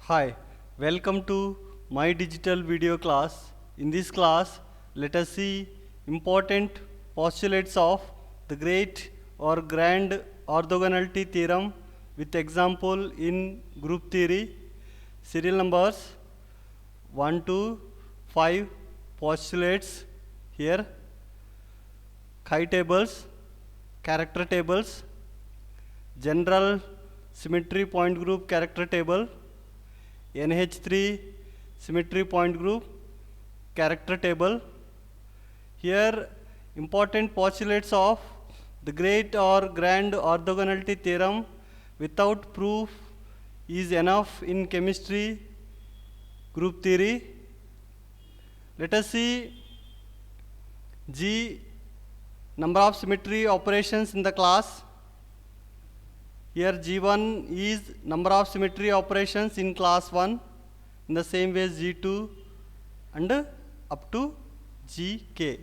Hi, welcome to my digital video class. In this class, let us see important postulates of the great or grand orthogonality theorem with example in group theory. Serial numbers 1 to 5 postulates here. Chi tables, character tables, general symmetry point group character table, NH3 symmetry point group character table. Here important postulates of the great or grand orthogonality theorem without proof is enough in chemistry group theory. Let us see G number of symmetry operations in the class. Here G1 is number of symmetry operations in class 1 in the same way as G2 and up to Gk.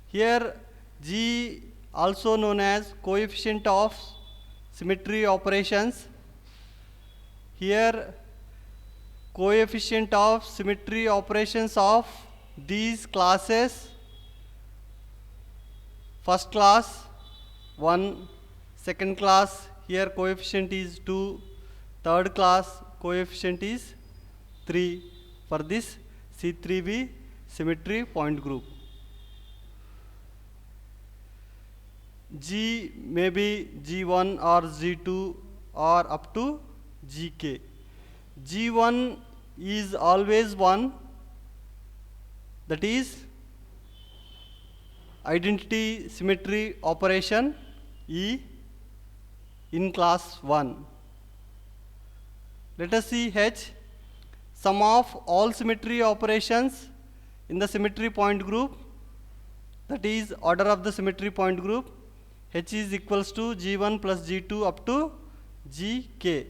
Here G also known as coefficient of symmetry operations. Here coefficient of symmetry operations of these classes: first class 1, second class here coefficient is 2, third class coefficient is 3 for this C3b symmetry point group. G may be G1 or G2 or up to Gk. G1 is always 1, that is identity symmetry operation E in class 1. Let us see H, sum of all symmetry operations in the symmetry point group, that is order of the symmetry point group. H is equals to G1 plus G2 up to Gk.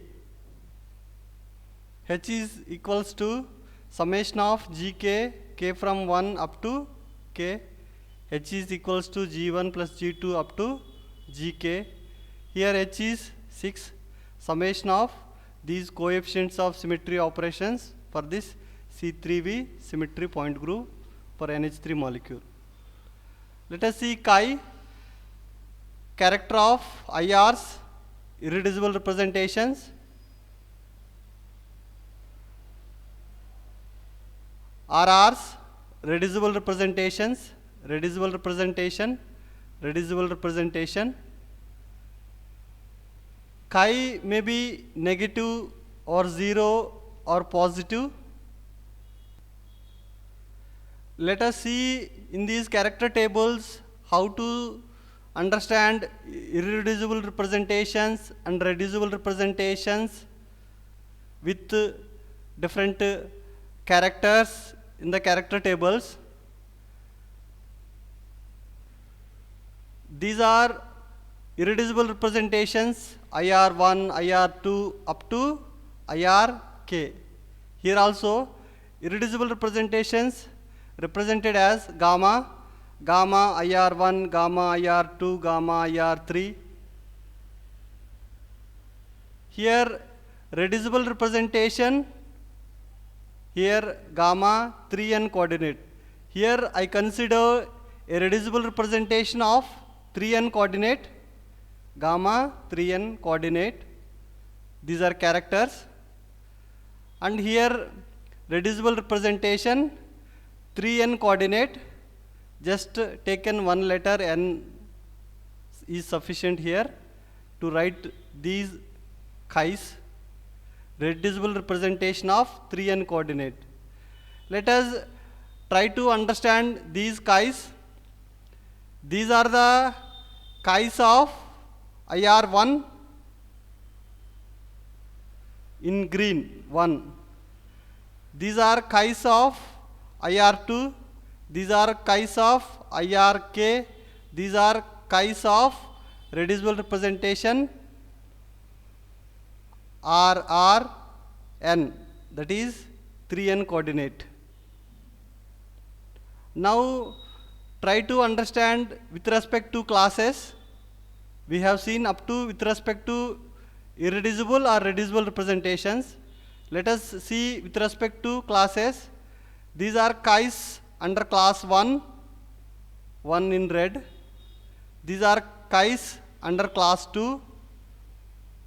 H is equals to summation of Gk, k from 1 up to k. H is equals to G1 plus G2 up to Gk. Here H is 6, summation of these coefficients of symmetry operations for this C3b symmetry point group for NH3 molecule. Let us see chi, character of IRs, irreducible representations. RRs, reducible representations, reducible representation, reducible representation. Chi may be negative or 0 or positive. Let us see in these character tables how to understand irreducible representations and reducible representations with different characters in the character tables. These are irreducible representations IR1, IR2 up to IRk. Here also irreducible representations represented as gamma, gamma IR1, gamma IR2, gamma IR3. Here reducible representation, here gamma 3n coordinate. Here I consider a reducible representation of 3n coordinate, gamma 3n coordinate. These are characters. And here reducible representation 3n coordinate, just taken one letter n is sufficient here to write these chi's. Reducible representation of 3n coordinate. Let us try to understand these chi's. These are the chi's of IR1 in green 1. These are chi's of IR2. These are chi's of IRk. These are chi's of reducible representation RRn, that is 3n coordinate. Now try to understand with respect to classes. We have seen up to with respect to irreducible or reducible representations. Let us see with respect to classes. These are chi's under class 1, 1 in red. These are chi's under class 2,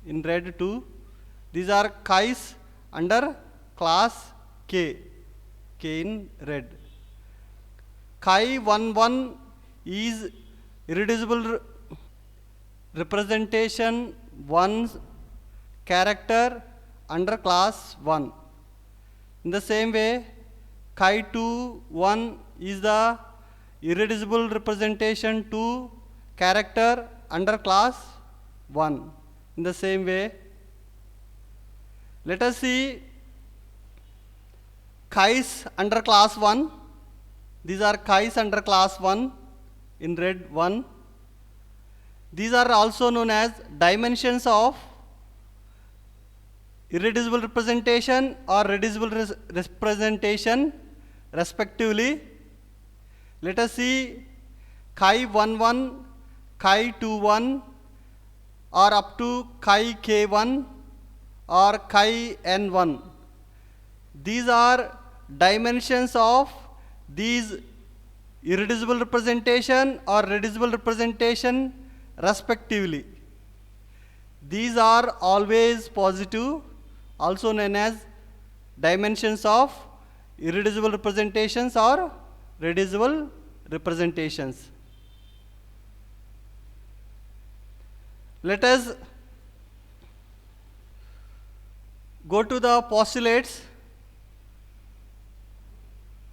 in red 2. These are chi's under class K, K in red. Chi 1 1 is irreducible representation 1's character under class 1. In the same way, chi 2 1 is the irreducible representation 2 character under class 1. In the same way, let us see chi's under class 1. These are chi's under class 1 in red 1. These are also known as dimensions of irreducible representation or reducible representation respectively. Let us see chi 1 1, chi 2 1, or up to chi k1 or chi n1. These are dimensions of these irreducible representation or reducible representation respectively. These are always positive, also known as dimensions of irreducible representations or reducible representations. Let us go to the postulates.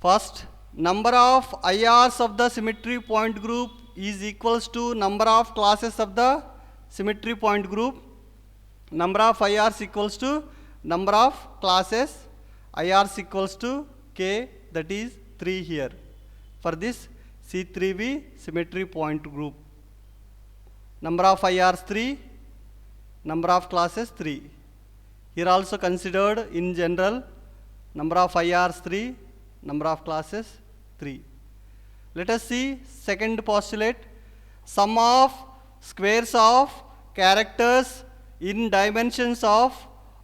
First, number of IRs of the symmetry point group is equals to number of classes of the symmetry point group. Number of IRs equals to number of classes. IRs equals to K, that is 3 here. For this C3V symmetry point group. Number of IRs 3, number of classes 3. Here also considered in general number of IRs 3, number of classes 3. Let us see second postulate. Sum of squares of characters in dimensions of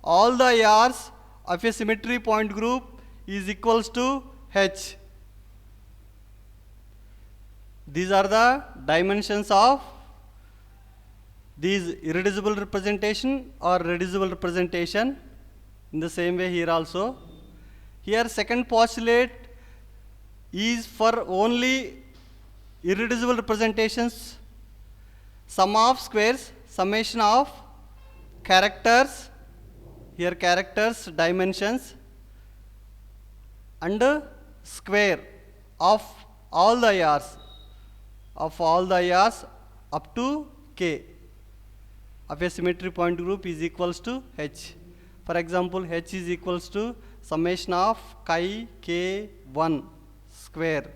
all the IRs of a symmetry point group is equals to H. These are the dimensions of these irreducible representation or reducible representation. In the same way here also. Here second postulate is for only irreducible representations. Sum of squares, summation of characters, here characters dimensions, and square of all the IRs, up to K of a symmetry point group is equals to H. For example, H is equals to summation of chi k1 square,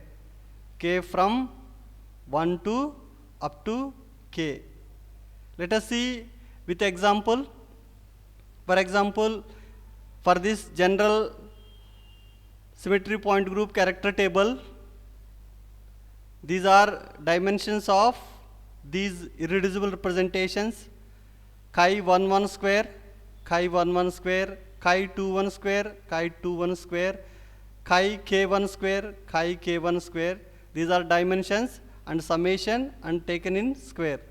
K from 1 to up to K. Let us see with example. For example, for this general symmetry point group character table, these are dimensions of these irreducible representations: chi 1 1 square, chi 1 1 square, chi 2 1 square, chi 2 1 square, chi k1 square, chi k1 square. These are dimensions and summation and taken in square,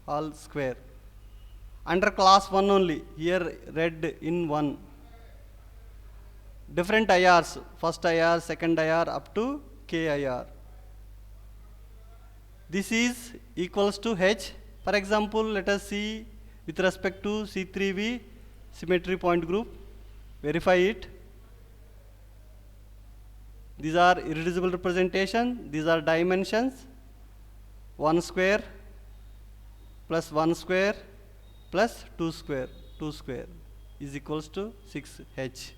all square. Under class 1 only, here red in 1. Different IRs, first IR, second IR, up to KIR. This is equals to H. For example, let us see with respect to C3V symmetry point group. Verify it. These are irreducible representation. These are dimensions. 1 square plus 1 square plus 2 square. 2 square is equals to 6H.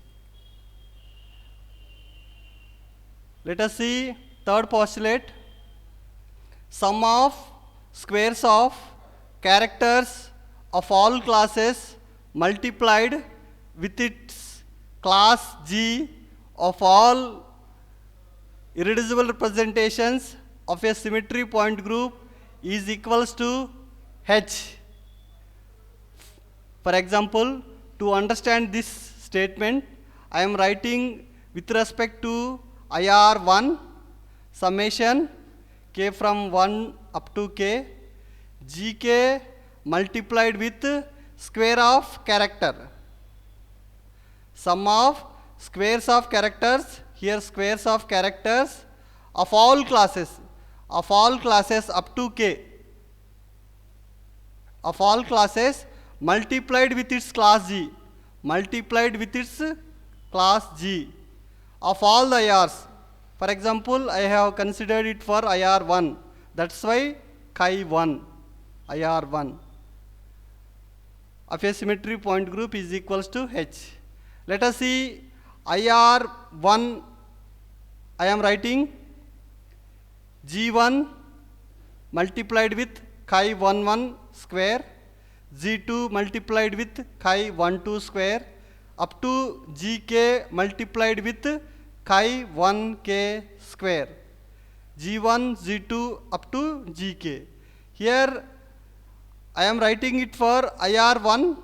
Let us see third postulate. Sum of squares of characters of all classes multiplied with its class G of all irreducible representations of a symmetry point group is equals to H. For example, to understand this statement, I am writing with respect to IR1 summation k from 1 up to k, gk multiplied with square of character. Sum of squares of characters, here squares of characters of all classes up to k, of all classes multiplied with its class g, of all the IRs. For example, I have considered it for IR1, that's why chi1, IR1 of a symmetry point group is equals to H. Let us see IR1, I am writing G1 multiplied with chi11 square, G2 multiplied with chi12 square, up to Gk multiplied with chi1k square, G1, G2 up to Gk. Here I am writing it for IR1.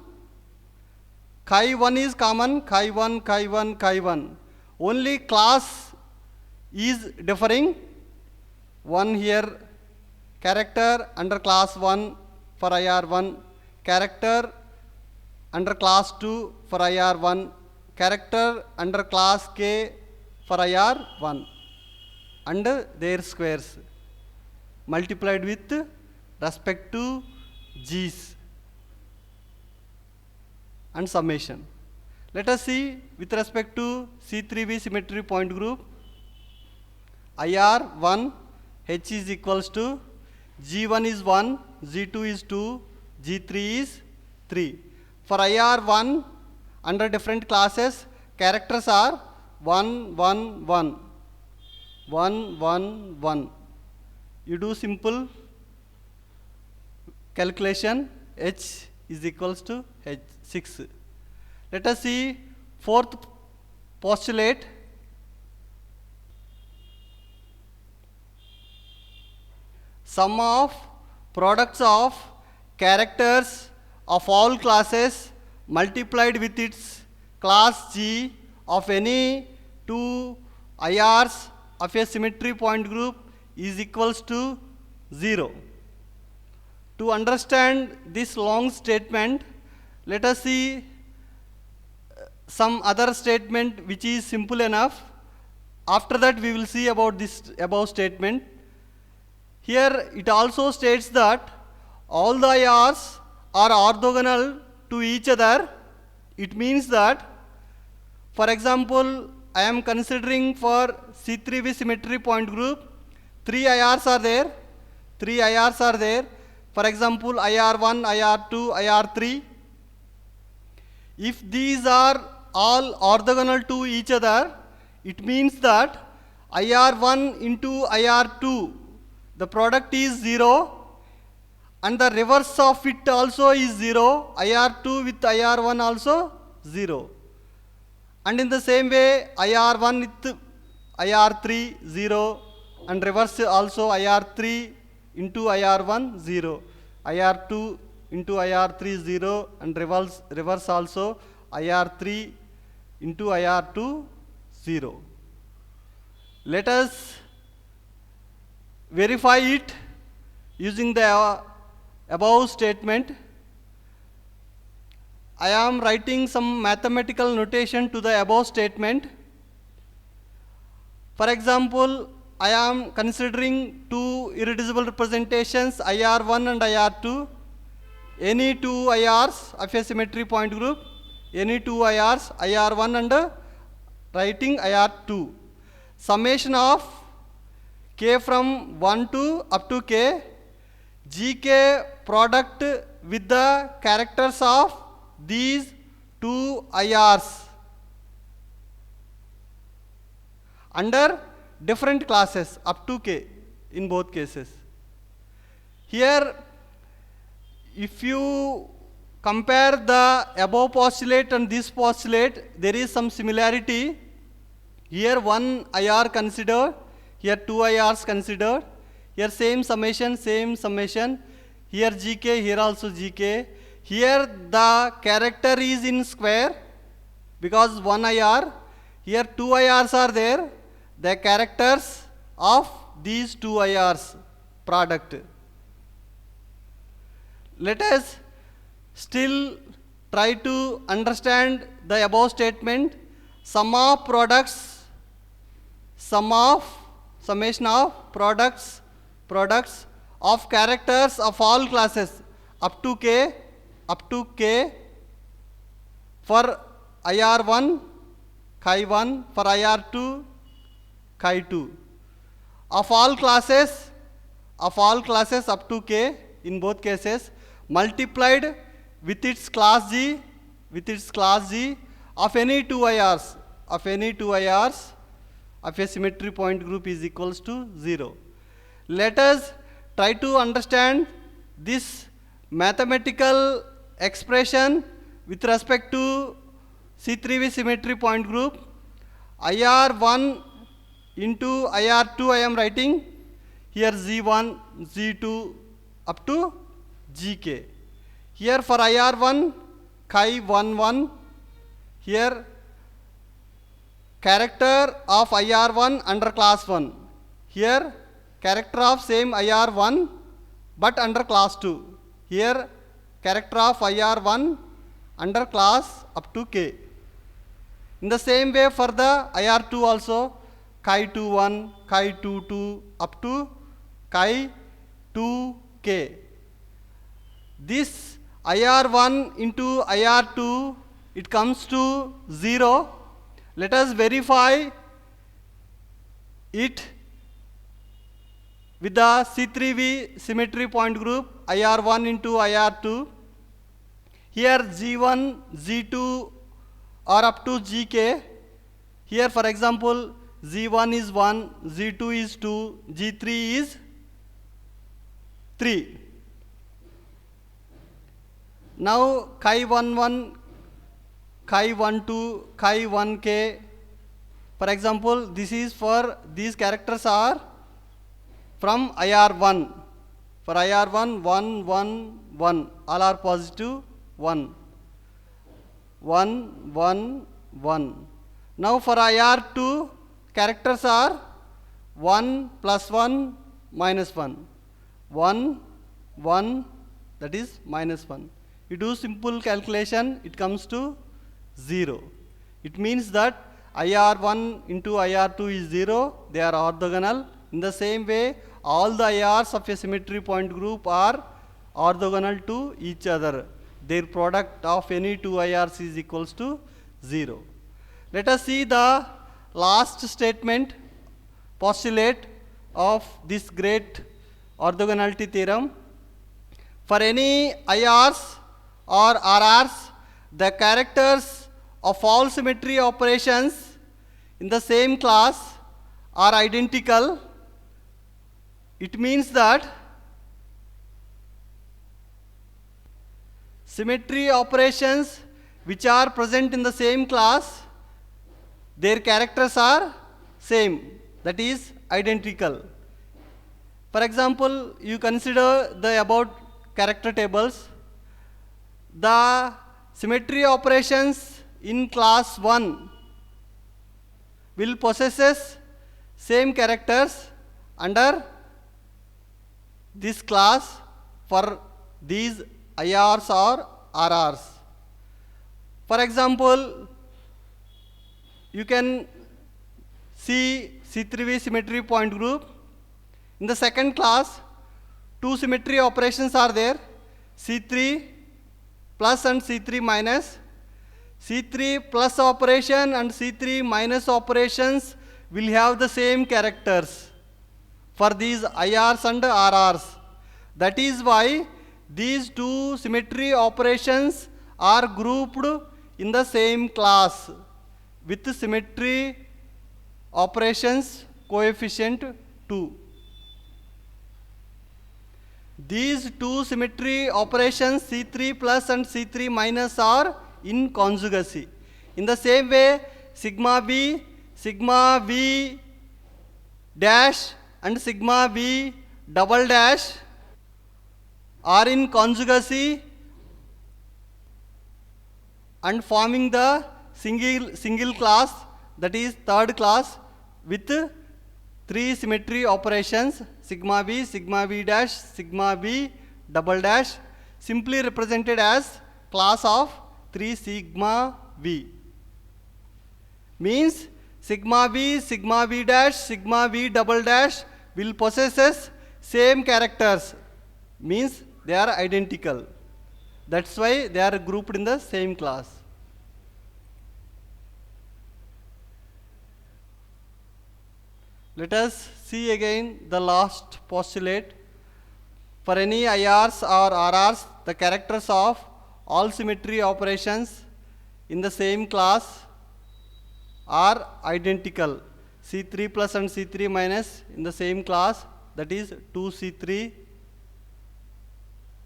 Chi1 is common, chi1. Only class is differing. One here, character under class 1 for IR1, character under class 2 for IR1, character under class K for IR1, and their squares multiplied with respect to G's and summation. Let us see with respect to C3b symmetry point group, IR1 H is equals to G1 is 1, G2 is 2, G3 is 3. For IR1 under different classes, characters are 1, 1, 1, 1, 1, 1. You do simple calculation, H is equals to H 6. Let us see fourth postulate. Sum of products of characters of all classes multiplied with its class G of any two IRs of a symmetry point group is equals to 0. To understand this long statement, let us see some other statement which is simple enough. After that we will see about this above statement. Here it also states that all the IRs are orthogonal to each other. It means that, for example, I am considering for C3b symmetry point group, 3 IRs are there. For example, IR1, IR2, IR3. If these are all orthogonal to each other, it means that IR1 into IR2, the product is 0, and the reverse of it also is 0, IR2 with IR1 also 0. And in the same way, IR1 with IR3 0, and reverse also IR3 into IR1 0, IR2 into IR3 0, and reverse also IR3 into IR2 0. Let us verify it using the above statement. I am writing some mathematical notation to the above statement. For example, I am considering two irreducible representations, IR1 and IR2. Any two IRs of a symmetry point group, any two IRs, IR1 and writing IR2. Summation of K from 1 to up to K, GK product with the characters of these two IRs under different classes up to K in both cases. Here, if you compare the above postulate and this postulate, there is some similarity. Here one IR considered, here two IRs considered, here same summation, here GK, here also GK. Here the character is in square, because one IR. Here two IRs are there, the characters of these two IRs product. Let us still try to understand the above statement. Sum of products, summation of products of characters of all classes up to k for IR1 chi1, for IR2 chi2, of all classes up to k in both cases, multiplied with its class G of any two IRs of a symmetry point group is equals to 0. Let us try to understand this mathematical expression with respect to C3V symmetry point group. IR1 into IR2 I am writing here Z1, Z2 up to Gk. Here for IR1 chi11, here character of IR1 under class 1. Here character of same IR1 but under class 2. Here character of IR1 under class up to k. In the same way for the IR2 also, chi21, chi22 up to chi2k. This IR1 into IR2, it comes to 0. Let us verify it with the C3V symmetry point group IR1 into IR2. Here G1, G2 are up to Gk. Here for example Z1 is 1, Z2 is 2, G3 is 3. Now chi11, chi12, chi1k, for example this is for these characters are from IR1. For IR1 1, 1, 1, all are positive 1, 1, 1, 1. Now for IR2 characters are 1 plus 1 minus 1, 1, 1, that is minus 1. You do simple calculation, it comes to 0. It means that IR1 into IR2 is 0, they are orthogonal. In the same way, all the IRs of a symmetry point group are orthogonal to each other. Their product of any two IRs is equals to 0. Let us see the last statement, postulate of this great orthogonality theorem. For any IRs or RRs, the characters of all symmetry operations in the same class are identical. It means that symmetry operations which are present in the same class, their characters are same, that is identical. For example, you consider the above character tables. The symmetry operations in class 1 will possesses same characters under this class for these IRs or RRs. For example, you can see C3V symmetry point group. In the second class, two symmetry operations are there, C3 plus and C3 minus. C3 plus operation and C3 minus operations will have the same characters for these IRs and RRs. That is why these two symmetry operations are grouped in the same class with symmetry operations coefficient 2. These two symmetry operations C3 plus and C3 minus are in conjugacy. In the same way, sigma V dash and sigma V double dash are in conjugacy and forming the single class, that is third class, with 3 symmetry operations, sigma v dash, sigma v double dash, simply represented as class of 3 sigma v. Means sigma v dash, sigma v double dash will possesses same characters, means they are identical. That's why they are grouped in the same class. Let us see again the last postulate. For any IRs or RRs, the characters of all symmetry operations in the same class are identical. C3 plus and C3 minus in the same class, that is 2C3,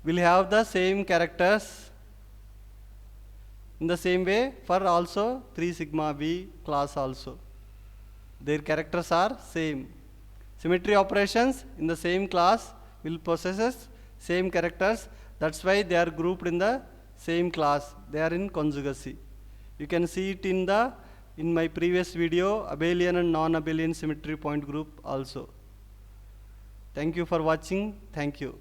will have the same characters. In the same way for also 3 sigma v class also, their characters are same. Symmetry operations in the same class will possess same characters. That's why they are grouped in the same class. They are in conjugacy. You can see it in my previous video, abelian and non-abelian symmetry point group also. Thank you for watching. Thank you.